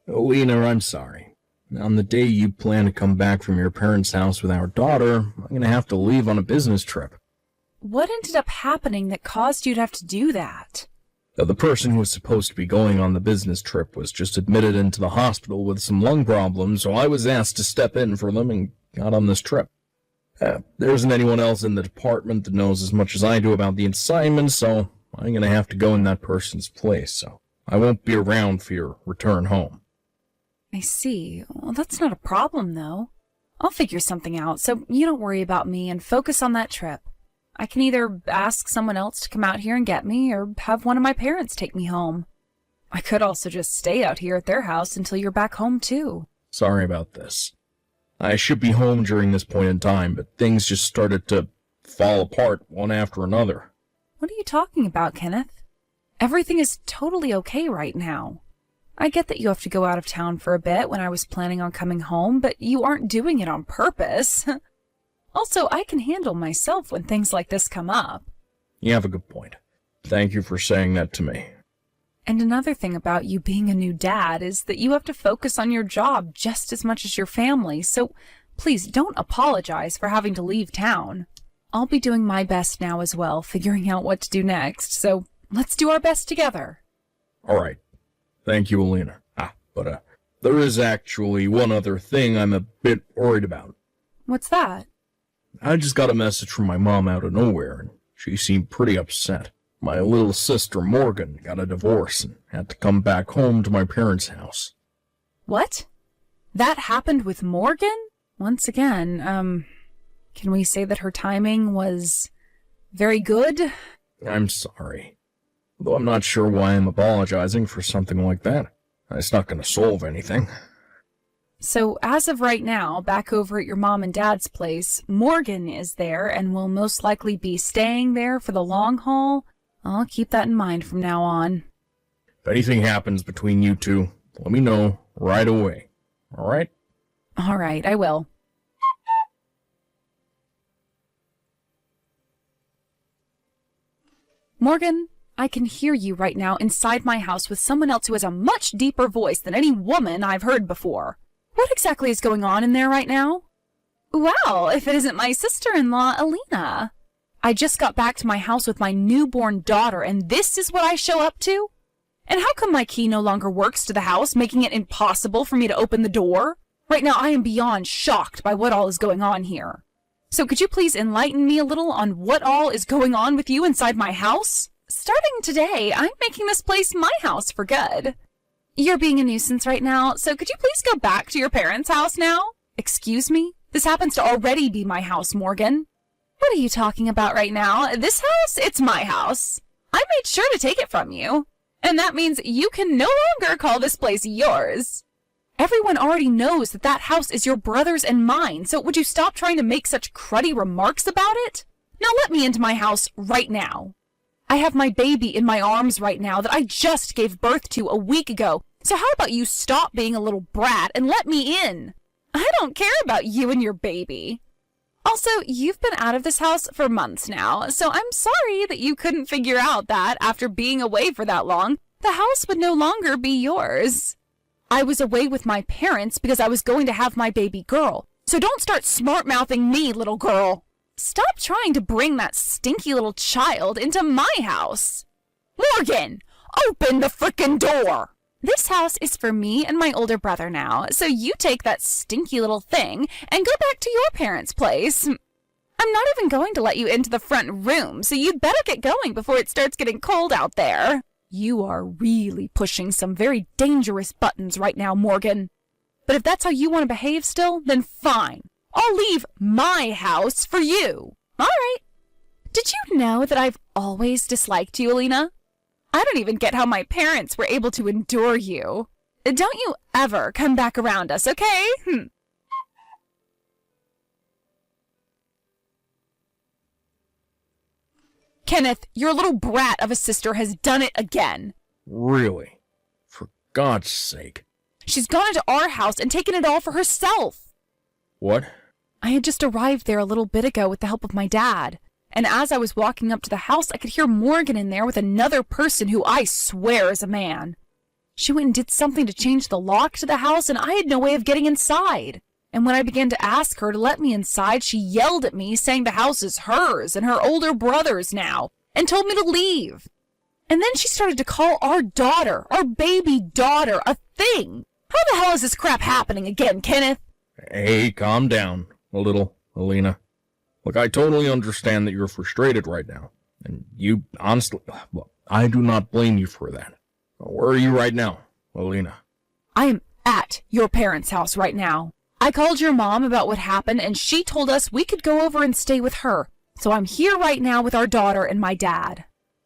Lena, I'm sorry. On the day you plan to come back from your parents' house with our daughter, I'm going to have to leave on a business trip. What ended up happening that caused you to have to do that? The person who was supposed to be going on the business trip was just admitted into the hospital with some lung problems, so I was asked to step in for them and got on this trip. There isn't anyone else in the department that knows as much as I do about the assignment, so I'm going to have to go in that person's place, so I won't be around for your return home. I see. Well, that's not a problem, though. I'll figure something out, so you don't worry about me and focus on that trip. I can either ask someone else to come out here and get me, or have one of my parents take me home. I could also just stay out here at their house until you're back home, too. Sorry about this. I should be home during this point in time, but things just started to fall apart one after another. What are you talking about, Kenneth? Everything is totally okay right now. I get that you have to go out of town for a bit when I was planning on coming home, but you aren't doing it on purpose. Also, I can handle myself when things like this come up. You have a good point. Thank you for saying that to me. And another thing about you being a new dad is that you have to focus on your job just as much as your family, so please don't apologize for having to leave town. I'll be doing my best now as well, figuring out what to do next, so let's do our best together. All right. Thank you, Alina. But there is actually one other thing I'm a bit worried about. What's that? I just got a message from my mom out of nowhere, and she seemed pretty upset. My little sister Morgan got a divorce and had to come back home to my parents' house. What? That happened with Morgan? Once again, can we say that her timing was very good? I'm sorry. Though I'm not sure why I'm apologizing for something like that. It's not going to solve anything. So, as of right now, back over at your mom and dad's place, Morgan is there and will most likely be staying there for the long haul. I'll keep that in mind from now on. If anything happens between you two, let me know right away. All right? All right, I will. Morgan, I can hear you right now inside my house with someone else who has a much deeper voice than any woman I've heard before. What exactly is going on in there right now? Well, if it isn't my sister-in-law, Alina. I just got back to my house with my newborn daughter, and this is what I show up to? And how come my key no longer works to the house, making it impossible for me to open the door? Right now, I am beyond shocked by what all is going on here. So could you please enlighten me a little on what all is going on with you inside my house? Starting today, I'm making this place my house for good. You're being a nuisance right now, so could you please go back to your parents' house now? Excuse me? This happens to already be my house, Morgan. What are you talking about right now? This house? It's my house. I made sure to take it from you. And that means you can no longer call this place yours. Everyone already knows that that house is your brother's and mine, so would you stop trying to make such cruddy remarks about it? Now let me into my house right now. I have my baby in my arms right now that I just gave birth to a week ago, so how about you stop being a little brat and let me in? I don't care about you and your baby. Also, you've been out of this house for months now, so I'm sorry that you couldn't figure out that, after being away for that long, the house would no longer be yours. I was away with my parents because I was going to have my baby girl, so don't start smart-mouthing me, little girl. Stop trying to bring that stinky little child into my house. Morgan, open the frickin' door! This house is for me and my older brother now, so you take that stinky little thing and go back to your parents' place. I'm not even going to let you into the front room, so you'd better get going before it starts getting cold out there. You are really pushing some very dangerous buttons right now, Morgan. But if that's how you want to behave still, then fine. I'll leave my house for you. All right. Did you know that I've always disliked you, Alina? I don't even get how my parents were able to endure you. Don't you ever come back around us, okay? Kenneth, your little brat of a sister has done it again. Really? For God's sake. She's gone into our house and taken it all for herself. What? I had just arrived there a little bit ago with the help of my dad. And as I was walking up to the house, I could hear Morgan in there with another person who I swear is a man. She went and did something to change the lock to the house, and I had no way of getting inside. And when I began to ask her to let me inside, she yelled at me, saying the house is hers and her older brother's now, and told me to leave. And then she started to call our daughter, our baby daughter, a thing. How the hell is this crap happening again, Kenneth? Hey, calm down a little, Alina. Look, I totally understand that you're frustrated right now. And you, honestly, well, I do not blame you for that. Where are you right now, Alina? I am at your parents' house right now. I called your mom about what happened, and she told us we could go over and stay with her. So I'm here right now with our daughter and my dad.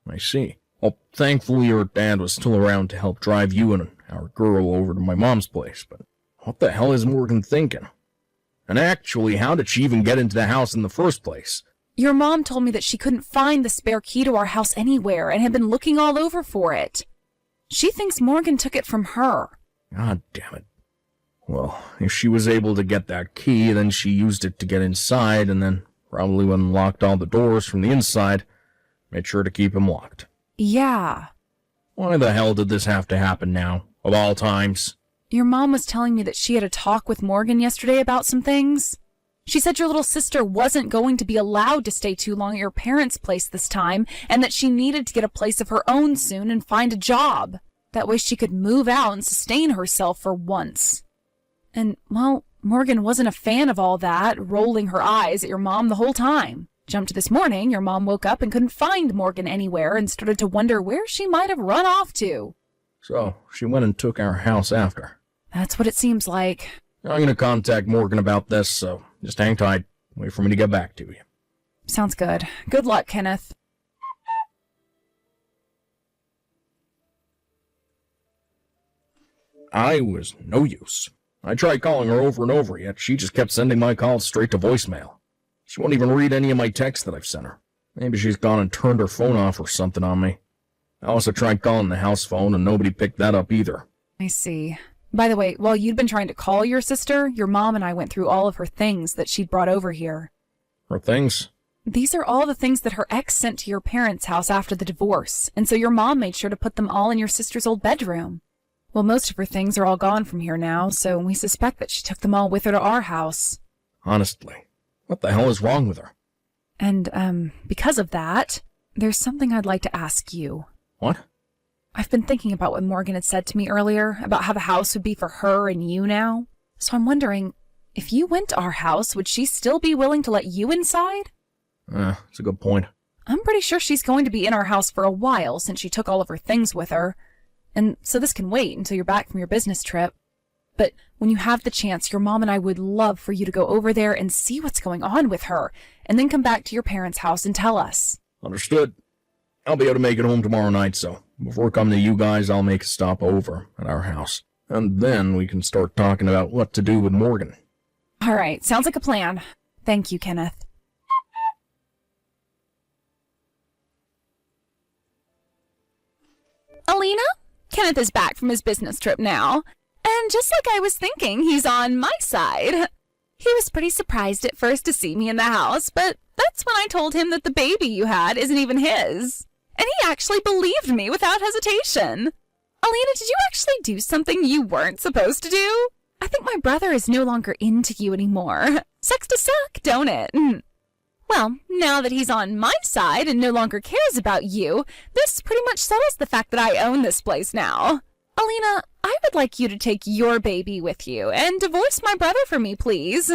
I see. Well, thankfully your dad was still around to help drive you and our girl over to my mom's place, but what the hell is Morgan thinking? And actually, how did she even get into the house in the first place? Your mom told me that she couldn't find the spare key to our house anywhere and had been looking all over for it. She thinks Morgan took it from her. God damn it. Well, if she was able to get that key, then she used it to get inside, and then probably unlocked all the doors from the inside, made sure to keep them locked. Yeah. Why the hell did this have to happen now, of all times? Your mom was telling me that she had a talk with Morgan yesterday about some things. She said your little sister wasn't going to be allowed to stay too long at your parents' place this time, and that she needed to get a place of her own soon and find a job. That way she could move out and sustain herself for once. And, well, Morgan wasn't a fan of all that, rolling her eyes at your mom the whole time. Jumped to this morning, your mom woke up and couldn't find Morgan anywhere and started to wonder where she might have run off to. So, she went and took our house after. That's what it seems like. I'm going to contact Morgan about this, so just hang tight. Wait for me to get back to you. Sounds good. Good luck, Kenneth. I was no use. I tried calling her over and over, yet she just kept sending my calls straight to voicemail. She won't even read any of my texts that I've sent her. Maybe she's gone and turned her phone off or something on me. I also tried calling the house phone, and nobody picked that up either. I see. By the way, while you'd been trying to call your sister, your mom and I went through all of her things that she'd brought over here. Her things? These are all the things that her ex sent to your parents' house after the divorce, and so your mom made sure to put them all in your sister's old bedroom. Well, most of her things are all gone from here now, so we suspect that she took them all with her to our house. Honestly, what the hell is wrong with her? And, because of that, there's something I'd like to ask you. What? I've been thinking about what Morgan had said to me earlier, about how the house would be for her and you now. So I'm wondering, if you went to our house, would she still be willing to let you inside? That's a good point. I'm pretty sure she's going to be in our house for a while since she took all of her things with her. And so this can wait until you're back from your business trip. But when you have the chance, your mom and I would love for you to go over there and see what's going on with her, and then come back to your parents' house and tell us. Understood. I'll be able to make it home tomorrow night, so before coming to you guys, I'll make a stop over at our house. And then we can start talking about what to do with Morgan. All right, sounds like a plan. Thank you, Kenneth. Alina? Kenneth is back from his business trip now. And just like I was thinking, he's on my side. He was pretty surprised at first to see me in the house, but that's when I told him that the baby you had isn't even his. And he actually believed me without hesitation. Alina, did you actually do something you weren't supposed to do? I think my brother is no longer into you anymore. Sucks to suck, don't it? Well, now that he's on my side and no longer cares about you, this pretty much settles the fact that I own this place now. Alina, I would like you to take your baby with you and divorce my brother for me, please.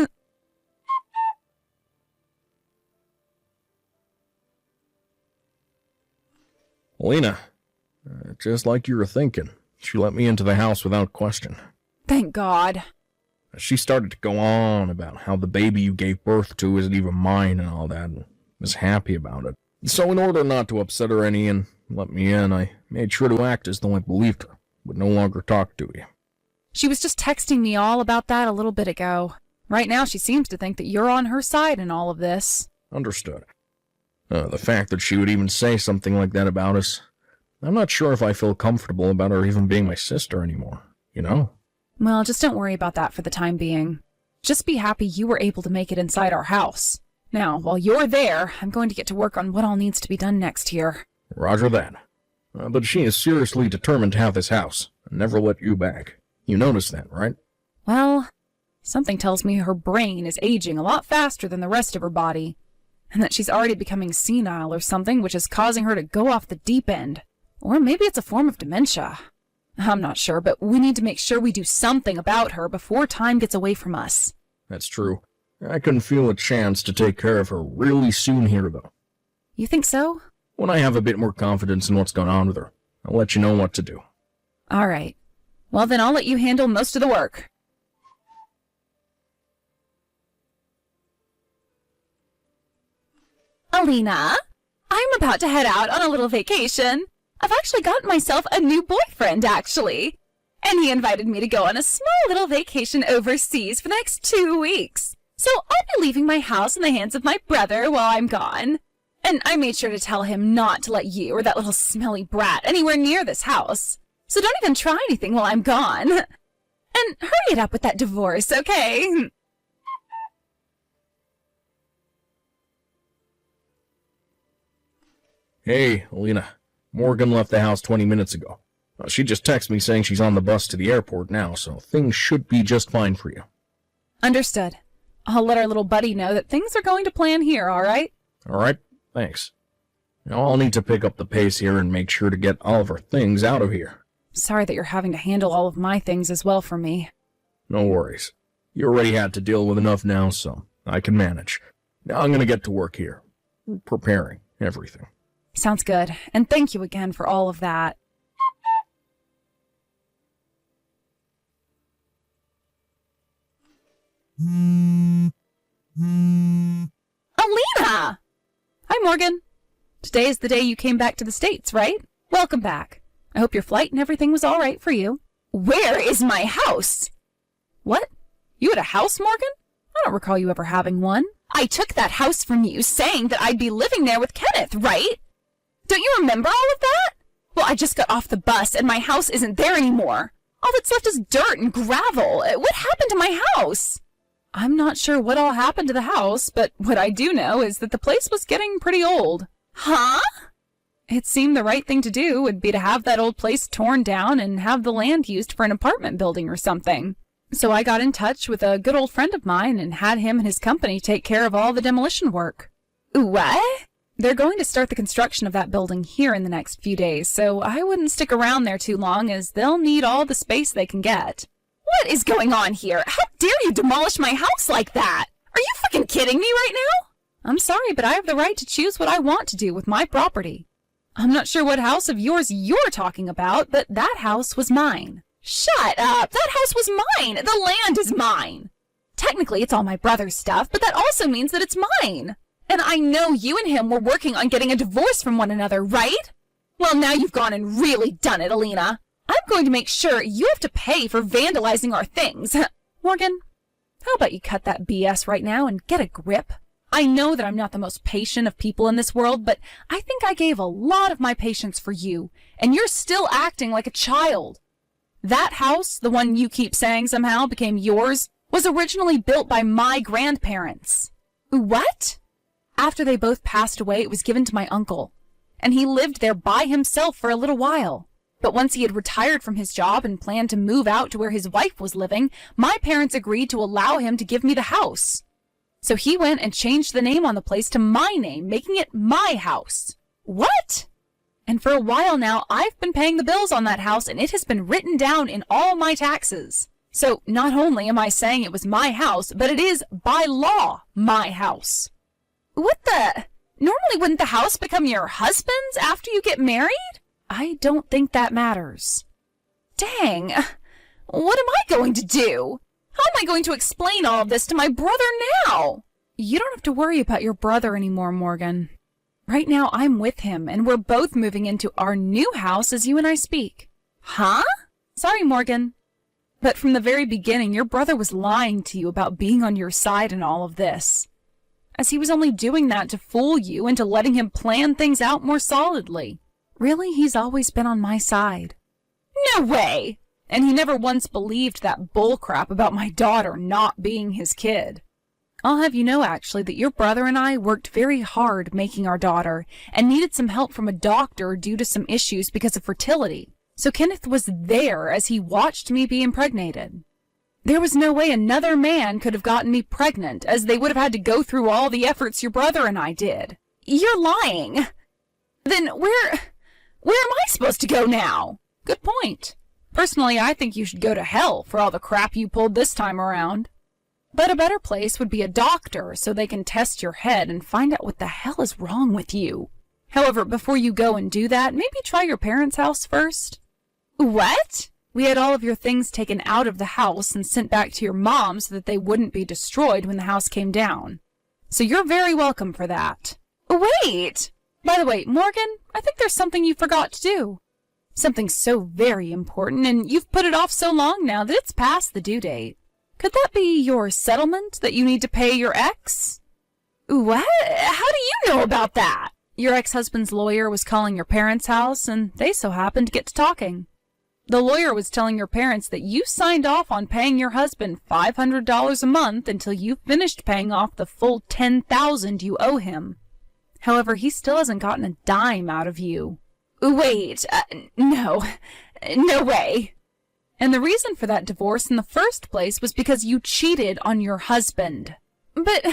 Alina, just like you were thinking, she let me into the house without question. Thank God. She started to go on about how the baby you gave birth to isn't even mine and all that, and was happy about it. So in order not to upset her any and let me in, I made sure to act as though I believed her, would no longer talk to you. She was just texting me all about that a little bit ago. Right now she seems to think that you're on her side in all of this. Understood. The fact that she would even say something like that about us, I'm not sure if I feel comfortable about her even being my sister anymore, you know? Well, just don't worry about that for the time being. Just be happy you were able to make it inside our house. Now, while you're there, I'm going to get to work on what all needs to be done next here. Roger that. But she is seriously determined to have this house, and never let you back. You noticed that, right? Well, something tells me her brain is aging a lot faster than the rest of her body, and that she's already becoming senile or something, which is causing her to go off the deep end. Or maybe it's a form of dementia. I'm not sure, but we need to make sure we do something about her before time gets away from us. That's true. I can feel a chance to take care of her really soon here, though. You think so? When I have a bit more confidence in what's going on with her, I'll let you know what to do. All right. Well, then I'll let you handle most of the work. Alina, I'm about to head out on a little vacation. I've actually gotten myself a new boyfriend, actually. And he invited me to go on a small little vacation overseas for the next 2 weeks. So I'll be leaving my house in the hands of my brother while I'm gone. And I made sure to tell him not to let you or that little smelly brat anywhere near this house. So don't even try anything while I'm gone. And hurry it up with that divorce, okay? Hey, Alina. Morgan left the house 20 minutes ago. She just texted me saying she's on the bus to the airport now, so things should be just fine for you. Understood. I'll let our little buddy know that things are going to plan here, all right? All right, thanks. Now I'll need to pick up the pace here and make sure to get all of our things out of here. Sorry that you're having to handle all of my things as well for me. No worries. You already had to deal with enough now, so I can manage. Now I'm gonna get to work here. Preparing everything. Sounds good. And thank you again for all of that. Alina! Hi, Morgan. Today is the day you came back to the States, right? Welcome back. I hope your flight and everything was all right for you. Where is my house? What? You had a house, Morgan? I don't recall you ever having one. I took that house from you, saying that I'd be living there with Kenneth, right? Don't you remember all of that? Well, I just got off the bus and my house isn't there anymore. All that's left is dirt and gravel. What happened to my house? I'm not sure what all happened to the house, but what I do know is that the place was getting pretty old. Huh? It seemed the right thing to do would be to have that old place torn down and have the land used for an apartment building or something. So I got in touch with a good old friend of mine and had him and his company take care of all the demolition work. What? They're going to start the construction of that building here in the next few days, so I wouldn't stick around there too long as they'll need all the space they can get. What is going on here? How dare you demolish my house like that? Are you fucking kidding me right now? I'm sorry, but I have the right to choose what I want to do with my property. I'm not sure what house of yours you're talking about, but that house was mine. Shut up! That house was mine! The land is mine! Technically, it's all my brother's stuff, but that also means that it's mine. And I know you and him were working on getting a divorce from one another, right? Well, now you've gone and really done it, Alina. I'm going to make sure you have to pay for vandalizing our things. Morgan, how about you cut that BS right now and get a grip? I know that I'm not the most patient of people in this world, but I think I gave a lot of my patience for you, and you're still acting like a child. That house, the one you keep saying somehow became yours, was originally built by my grandparents. What? After they both passed away, it was given to my uncle, and he lived there by himself for a little while. But once he had retired from his job and planned to move out to where his wife was living, my parents agreed to allow him to give me the house. So he went and changed the name on the place to my name, making it my house. What? And for a while now, I've been paying the bills on that house, and it has been written down in all my taxes. So not only am I saying it was my house, but it is, by law, my house. What the? Normally wouldn't the house become your husband's after you get married? I don't think that matters. Dang. What am I going to do? How am I going to explain all of this to my brother now? You don't have to worry about your brother anymore, Morgan. Right now, I'm with him, and we're both moving into our new house as you and I speak. Huh? Sorry, Morgan. But from the very beginning, your brother was lying to you about being on your side in all of this, as he was only doing that to fool you into letting him plan things out more solidly. Really, he's always been on my side. No way! And he never once believed that bullcrap about my daughter not being his kid. I'll have you know, actually, that your brother and I worked very hard making our daughter and needed some help from a doctor due to some issues because of fertility. So Kenneth was there as he watched me be impregnated. There was no way another man could have gotten me pregnant, as they would have had to go through all the efforts your brother and I did. You're lying. Then where am I supposed to go now? Good point. Personally, I think you should go to hell for all the crap you pulled this time around. But a better place would be a doctor, so they can test your head and find out what the hell is wrong with you. However, before you go and do that, maybe try your parents' house first. What? We had all of your things taken out of the house and sent back to your mom so that they wouldn't be destroyed when the house came down. So you're very welcome for that. Wait! By the way, Morgan, I think there's something you forgot to do. Something so very important, and you've put it off so long now that it's past the due date. Could that be your settlement that you need to pay your ex? What? How do you know about that? Your ex-husband's lawyer was calling your parents' house, and they so happened to get to talking. The lawyer was telling your parents that you signed off on paying your husband $500 a month until you finished paying off the full $10,000 you owe him. However, he still hasn't gotten a dime out of you. Wait, no way. And the reason for that divorce in the first place was because you cheated on your husband. But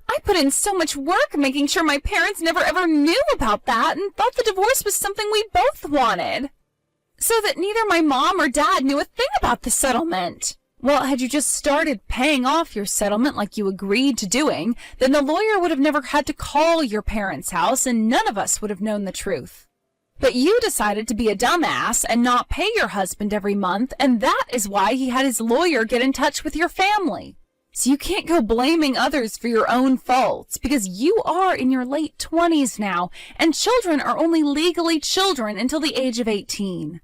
I put in so much work making sure my parents never ever knew about that and thought the divorce was something we both wanted. So that neither my mom or dad knew a thing about the settlement. Well, had you just started paying off your settlement like you agreed to doing, then the lawyer would have never had to call your parents' house and none of us would have known the truth. But you decided to be a dumbass and not pay your husband every month, and that is why he had his lawyer get in touch with your family. So you can't go blaming others for your own faults, because you are in your late 20s now, and children are only legally children until the age of 18.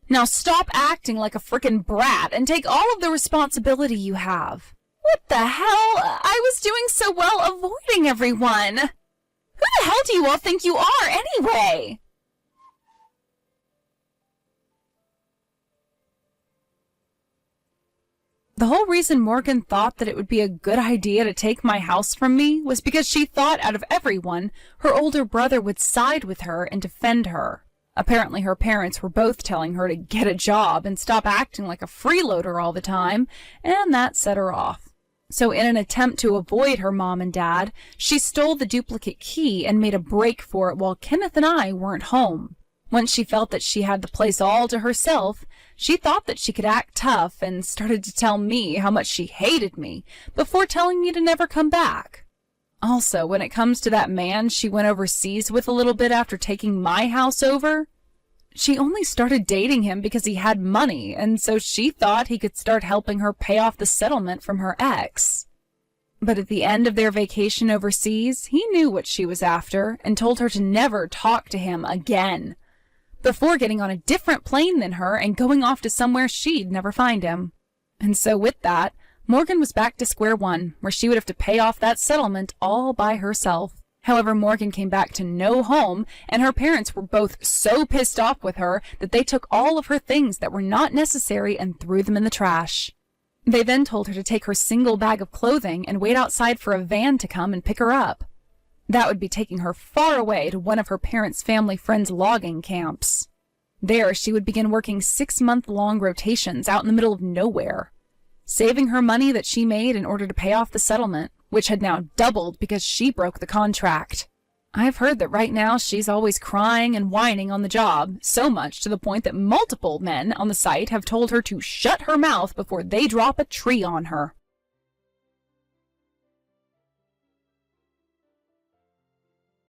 Now stop acting like a frickin' brat and take all of the responsibility you have. What the hell? I was doing so well avoiding everyone. Who the hell do you all think you are anyway? The whole reason Morgan thought that it would be a good idea to take my house from me was because she thought out of everyone, her older brother would side with her and defend her. Apparently her parents were both telling her to get a job and stop acting like a freeloader all the time, and that set her off. So in an attempt to avoid her mom and dad, she stole the duplicate key and made a break for it while Kenneth and I weren't home. Once she felt that she had the place all to herself, she thought that she could act tough and started to tell me how much she hated me before telling me to never come back. Also, when it comes to that man she went overseas with a little bit after taking my house over, she only started dating him because he had money, and so she thought he could start helping her pay off the settlement from her ex. But at the end of their vacation overseas, he knew what she was after and told her to never talk to him again, before getting on a different plane than her and going off to somewhere she'd never find him. And so with that, Morgan was back to square one, where she would have to pay off that settlement all by herself. However, Morgan came back to no home, and her parents were both so pissed off with her that they took all of her things that were not necessary and threw them in the trash. They then told her to take her single bag of clothing and wait outside for a van to come and pick her up. That would be taking her far away to one of her parents' family friends' logging camps. There, she would begin working 6-month-long rotations out in the middle of nowhere, saving her money that she made in order to pay off the settlement, which had now doubled because she broke the contract. I've heard that right now she's always crying and whining on the job, so much to the point that multiple men on the site have told her to shut her mouth before they drop a tree on her.